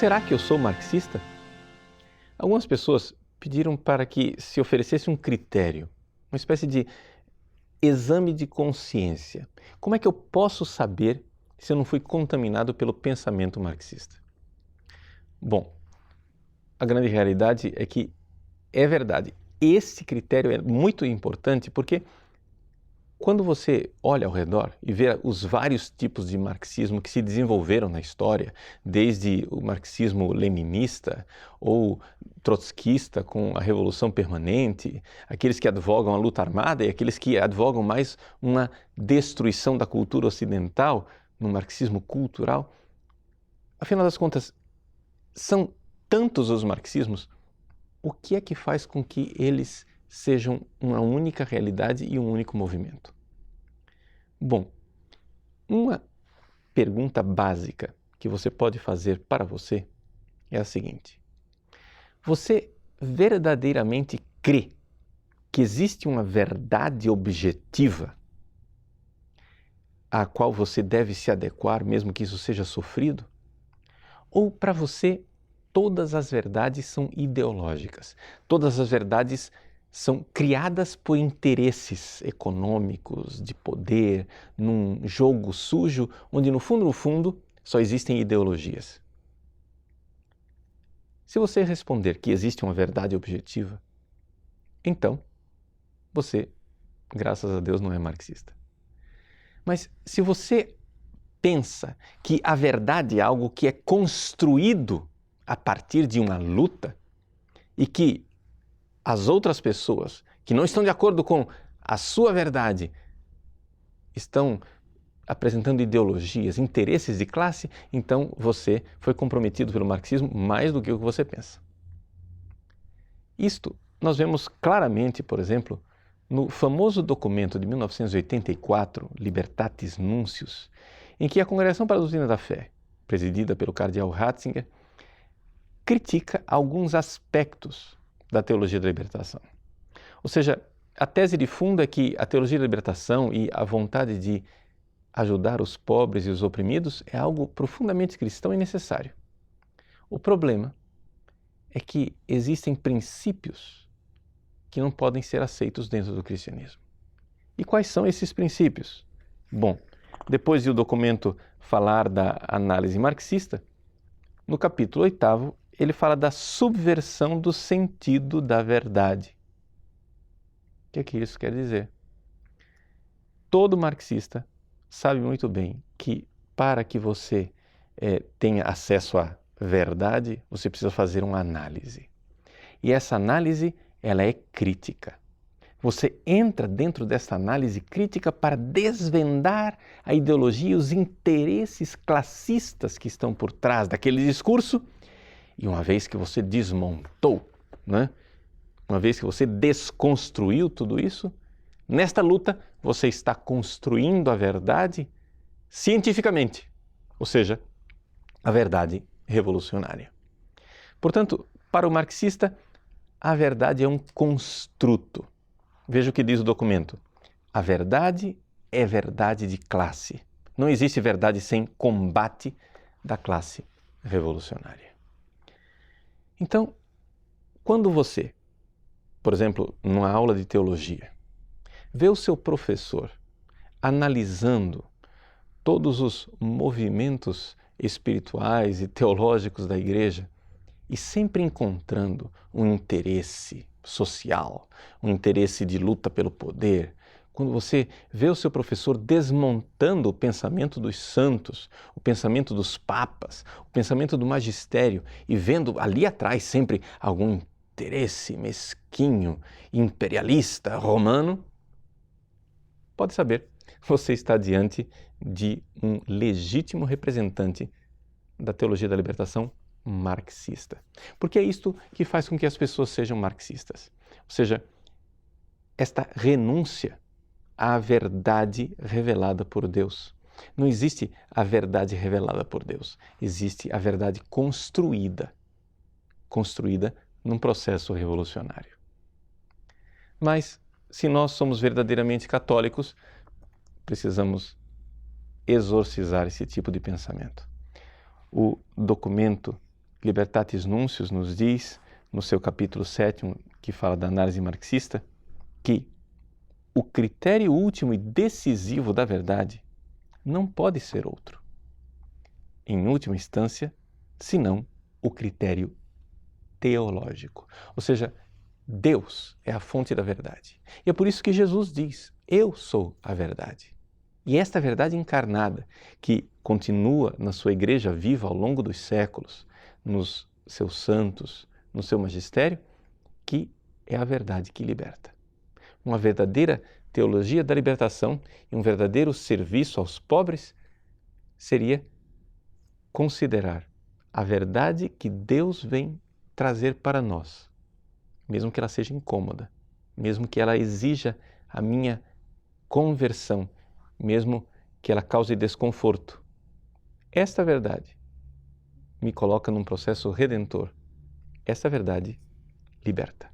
será que eu sou marxista? Algumas pessoas pediram para que se oferecesse um critério, uma espécie de exame de consciência. Como é que eu posso saber se eu não fui contaminado pelo pensamento marxista? Bom, a grande realidade é que é verdade. Esse critério é muito importante porque quando você olha ao redor e vê os vários tipos de marxismo que se desenvolveram na história, desde o marxismo leninista ou trotskista com a Revolução Permanente, aqueles que advogam a luta armada e aqueles que advogam mais uma destruição da cultura ocidental no marxismo cultural, afinal das contas, são tantos os marxismos, o que é que faz com que eles sejam uma única realidade e um único movimento? Bom, uma pergunta básica que você pode fazer para você é a seguinte: você verdadeiramente crê que existe uma verdade objetiva à qual você deve se adequar, mesmo que isso seja sofrido? Ou para você todas as verdades são ideológicas? Todas as verdades são criadas por interesses econômicos, de poder, num jogo sujo, onde no fundo, só existem ideologias? Se você responder que existe uma verdade objetiva, então você, graças a Deus, não é marxista. Mas se você pensa que a verdade é algo que é construído a partir de uma luta e que as outras pessoas que não estão de acordo com a sua verdade estão apresentando ideologias, interesses de classe, então você foi comprometido pelo marxismo mais do que o que você pensa. Isto nós vemos claramente, por exemplo, no famoso documento de 1984, Libertatis Nuncius, em que a Congregação para a Doutrina da Fé, presidida pelo cardeal Ratzinger, critica alguns aspectos da teologia da libertação. Ou seja, a tese de fundo é que a teologia da libertação e a vontade de ajudar os pobres e os oprimidos é algo profundamente cristão e necessário. O problema é que existem princípios que não podem ser aceitos dentro do cristianismo. E quais são esses princípios? Bom, depois de o documento falar da análise marxista, no capítulo 8º, ele fala da subversão do sentido da verdade. O que é que isso quer dizer? Todo marxista sabe muito bem que para que você tenha acesso à verdade, você precisa fazer uma análise. E essa análise, ela é crítica. Você entra dentro dessa análise crítica para desvendar a ideologia e os interesses classistas que estão por trás daquele discurso. E uma vez que você desmontou, né? Uma vez que você desconstruiu tudo isso, nesta luta você está construindo a verdade cientificamente, ou seja, a verdade revolucionária. Portanto, para o marxista, a verdade é um construto. Veja o que diz o documento. A verdade é verdade de classe. Não existe verdade sem combate da classe revolucionária. Então, quando você, por exemplo, numa aula de teologia, vê o seu professor analisando todos os movimentos espirituais e teológicos da igreja e sempre encontrando um interesse social, um interesse de luta pelo poder, quando você vê o seu professor desmontando o pensamento dos santos, o pensamento dos papas, o pensamento do magistério e vendo ali atrás sempre algum interesse mesquinho, imperialista, romano, pode saber, você está diante de um legítimo representante da teologia da libertação marxista. Porque é isto que faz com que as pessoas sejam marxistas. Ou seja, esta renúncia à verdade revelada por Deus. Não existe a verdade revelada por Deus. Existe a verdade construída num processo revolucionário. Mas, se nós somos verdadeiramente católicos, precisamos exorcizar esse tipo de pensamento. O documento Libertatis Nuncius nos diz, no seu capítulo 7, que fala da análise marxista, que o critério último e decisivo da verdade não pode ser outro, em última instância, senão o critério teológico. Ou seja, Deus é a fonte da verdade. E é por isso que Jesus diz, eu sou a verdade. E esta verdade encarnada, que continua na sua igreja viva ao longo dos séculos, nos seus santos, no seu magistério, que é a verdade que liberta. Uma verdadeira teologia da libertação e um verdadeiro serviço aos pobres seria considerar a verdade que Deus vem trazer para nós, mesmo que ela seja incômoda, mesmo que ela exija a minha conversão, mesmo que ela cause desconforto. Esta verdade me coloca num processo redentor. Esta verdade liberta.